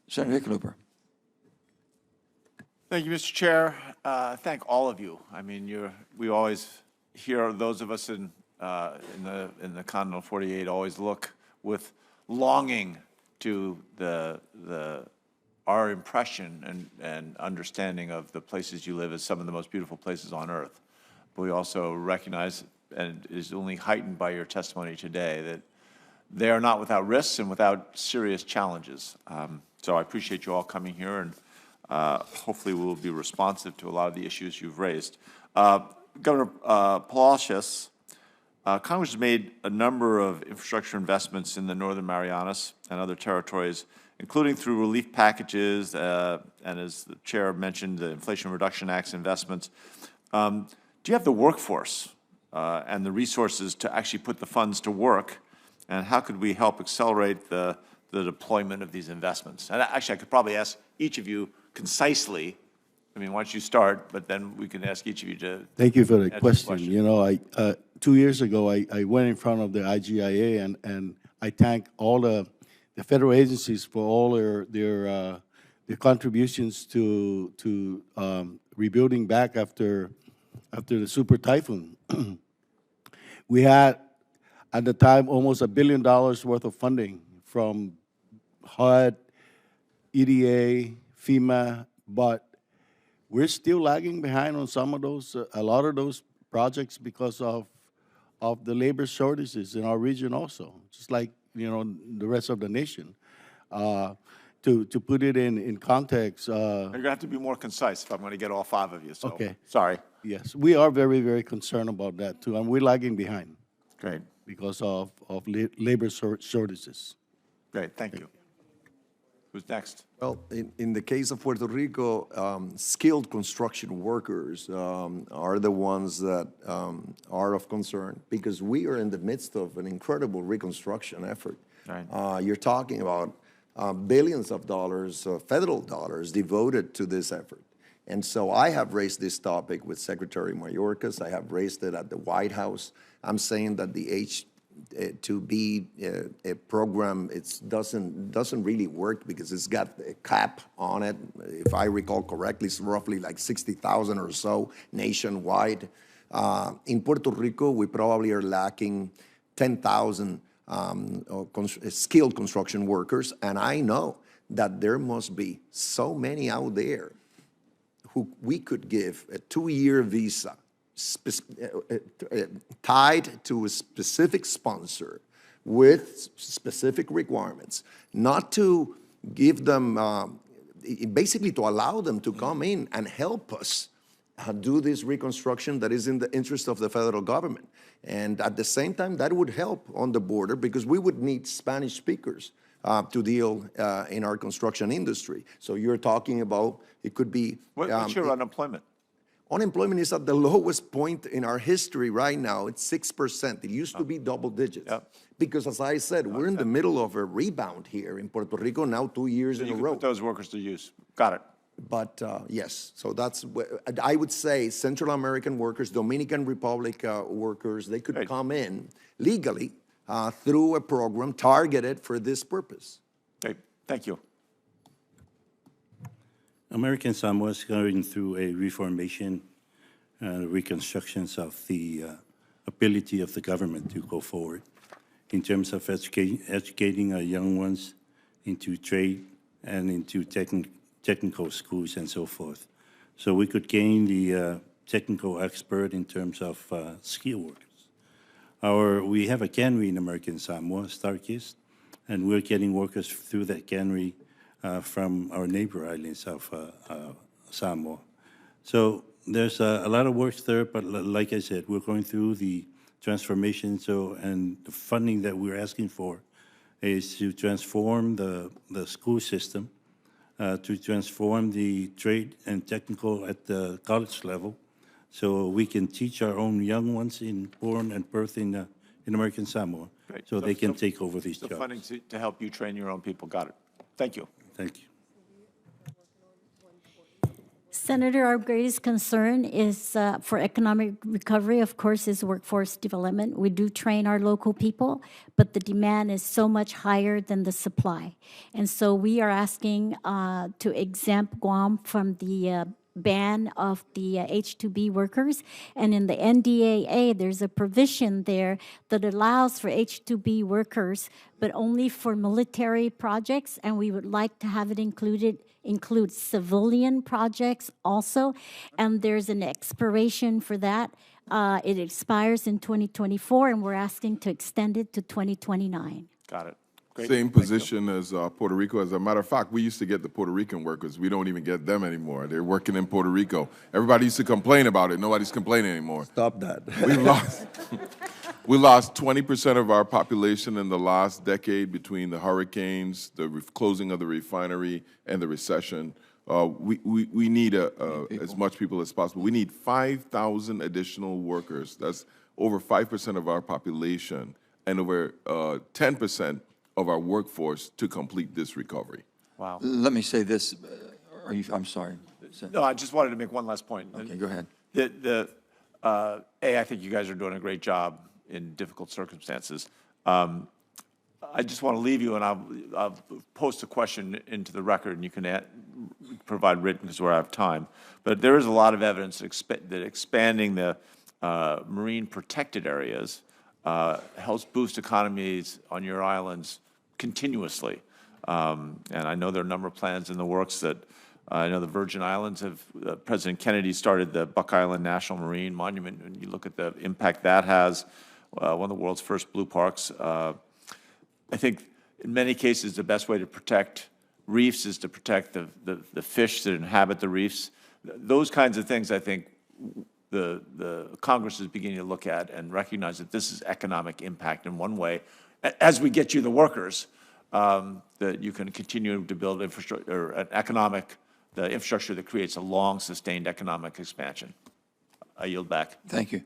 Senator Hickenlooper. Thank you, Mr. Chair. Thank all of you. I mean, we always hear, those of us in the continental 48 always look with longing to our impression and understanding of the places you live as some of the most beautiful places on earth. But we also recognize, and it is only heightened by your testimony today, that they are not without risks and without serious challenges. So I appreciate you all coming here, and hopefully we'll be responsive to a lot of the issues you've raised. Governor Palacios, Congress has made a number of infrastructure investments in the Northern Marianas and other territories, including through relief packages, and as the chair mentioned, the Inflation Reduction Act's investments. Do you have the workforce and the resources to actually put the funds to work, and how could we help accelerate the deployment of these investments? And actually, I could probably ask each of you concisely. I mean, why don't you start, but then we can ask each of you to. Thank you for the question. You know, 2 years ago, I went in front of the IGIA, and I thank all the federal agencies for all their contributions to rebuilding back after the super typhoon. We had, at the time, almost $1 billion worth of funding from HUD, EDA, FEMA, but we're still lagging behind on some of those, a lot of those projects because of the labor shortages in our region also, just like, you know, the rest of the nation. To put it in context. You're going to have to be more concise if I'm going to get all 5 of you, so. Okay. Sorry. Yes, we are very, very concerned about that too, and we're lagging behind. Great. Because of labor shortages. Great, thank you. Who's next? Well, in the case of Puerto Rico, skilled construction workers are the ones that are of concern because we are in the midst of an incredible reconstruction effort. Right. You're talking about billions of dollars, federal dollars, devoted to this effort. And so I have raised this topic with Secretary Mayorkas. I have raised it at the White House. I'm saying that the H-2B program doesn't really work because it's got a cap on it. If I recall correctly, it's roughly like 60,000 or so nationwide. In Puerto Rico, we probably are lacking 10,000 skilled construction workers, and I know that there must be so many out there who we could give a 2-year visa tied to a specific sponsor with specific requirements, not to give them, basically to allow them to come in and help us do this reconstruction that is in the interest of the federal government. And at the same time, that would help on the border because we would need Spanish speakers to deal in our construction industry. So you're talking about, it could be— What's your unemployment? Unemployment is at the lowest point in our history right now. It's 6%. It used to be double digits. Yep. Because as I said, we're in the middle of a rebound here in Puerto Rico now 2 years in a row. Put those workers to use. Got it. But yes, so that's, I would say Central American workers, Dominican Republic workers, they could come in legally through a program targeted for this purpose. Okay, thank you. American Samoa is going through a reformation, reconstructions of the ability of the government to go forward in terms of educating our young ones into trade and into technical schools and so forth. So we could gain the technical expert in terms of skill workers. We have a cannery in American Samoa, Starkist, and we're getting workers through that cannery from our neighbor islands of Samoa. So there's a lot of work there, but like I said, we're going through the transformation, and the funding that we're asking for is to transform the school system, to transform the trade and technical at the college level, so we can teach our own young ones born and birthed in American Samoa, so they can take over these jobs. Funding to help you train your own people. Got it. Thank you. Thank you. Senator, our greatest concern is for economic recovery, of course, is workforce development. We do train our local people, but the demand is so much higher than the supply. And so we are asking to exempt Guam from the ban of the H-2B workers. And in the NDAA, there's a provision there that allows for H-2B workers, but only for military projects, and we would like to have it include civilian projects also, and there's an expiration for that. It expires in 2024, and we're asking to extend it to 2029. Got it. Great. Same position as Puerto Rico. As a matter of fact, we used to get the Puerto Rican workers. We don't even get them anymore. They're working in Puerto Rico. Everybody used to complain about it. Nobody's complaining anymore. Stop that. We lost 20% of our population in the last decade between the hurricanes, the closing of the refinery, and the recession. We need as much people as possible. We need 5,000 additional workers. That's over 5% of our population and over 10% of our workforce to complete this recovery. Wow. Let me say this. I'm sorry. No, I just wanted to make one last point. Okay, go ahead. I think you guys are doing a great job in difficult circumstances. I just want to leave you, and I'll post a question into the record, and you can provide written because we're out of time. But there is a lot of evidence that expanding the marine protected areas helps boost economies on your islands continuously. And I know there are a number of plans in the works that I know the Virgin Islands have, President Kennedy started the Buck Island National Marine Monument, and you look at the impact that has, one of the world's first blue parks. I think in many cases the best way to protect reefs is to protect the fish that inhabit the reefs. Those kinds of things, I think, the Congress is beginning to look at and recognize that this is economic impact in one way. As we get you the workers, that you can continue to build infrastructure, or the infrastructure that creates a long, sustained economic expansion. I yield back. Thank you.